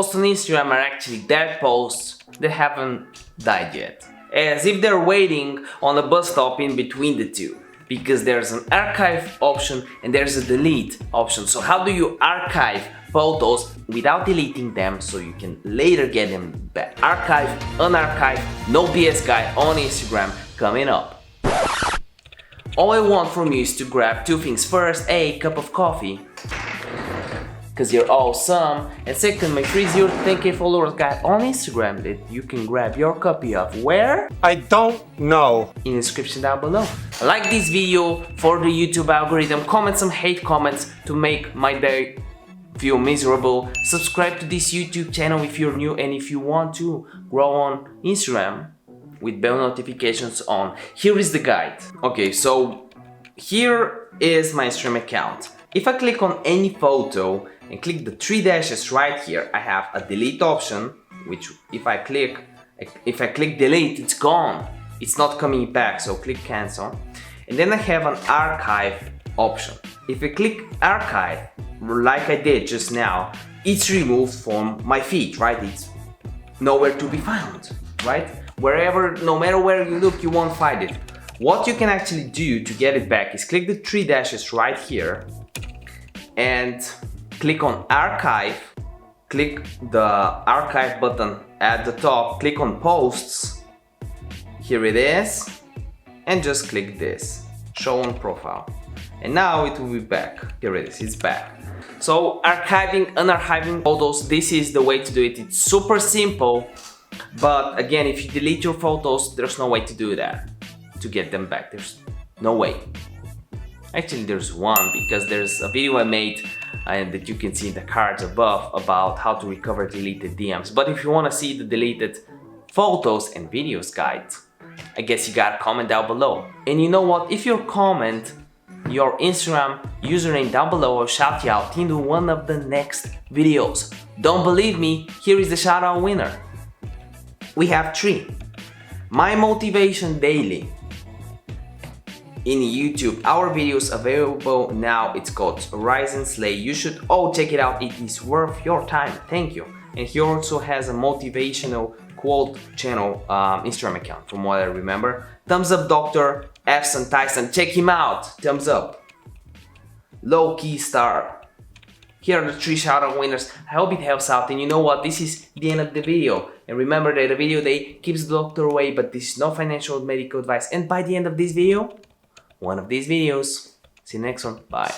posts on Instagram are actually dead posts that haven't died yet. As if they're waiting on a bus stop in between the two. Because there's an archive option and there's a delete option. So how do you archive photos without deleting them so you can later get them back? Archive, unarchive, no BS guy on Instagram coming up. All I want from you is to grab two things. First, a cup of coffee, because you're awesome. And second, my 10K followers guide on Instagram that you can grab your copy of. Where? I don't know. In the description down below. Like this video for the YouTube algorithm, comment some hate comments to make my day feel miserable. Subscribe to this YouTube channel if you're new and if you want to grow on Instagram with bell notifications on. Here is the guide. Okay, so here is my Instagram account. If I click on any photo and click the three dashes right here, I have a delete option, which if I click delete, it's gone. It's not coming back, so click cancel. And then I have an archive option. If I click archive, like I did just now, it's removed from my feed, right? It's nowhere to be found, right? Wherever, no matter where you look, you won't find it. What you can actually do to get it back is click the three dashes right here and click on archive, click the archive button at the top, click on posts, here it is, and just click this, show on profile. And now it will be back, here it is, it's back. So archiving, unarchiving photos, this is the way to do it. It's super simple, but again, if you delete your photos, there's no way to do that, to get them back, there's no way. Actually, there's one, because there's a video I made and that you can see in the cards above about how to recover deleted DMs. But if you want to see the deleted photos and videos guide, I guess you gotta comment down below. And you know what? If you comment your Instagram username down below, I'll shout you out into one of the next videos. Don't believe me? Here is the shout out winner. We have 3. My motivation daily. In YouTube, our videos available now. It's called Rise and Slay. You should all check it out. It is worth your time. Thank you. And he also has a motivational quote channel Instagram account, from what I remember. Thumbs up, Dr. Efson Tyson. Check him out. Thumbs up. Low Key Star. Here are the 3 shout out winners. I hope it helps out. And you know what? This is the end of the video. And remember that the video day keeps the doctor away, but this is no financial medical advice. And by the end of this video, one of these videos. See you next one. Bye.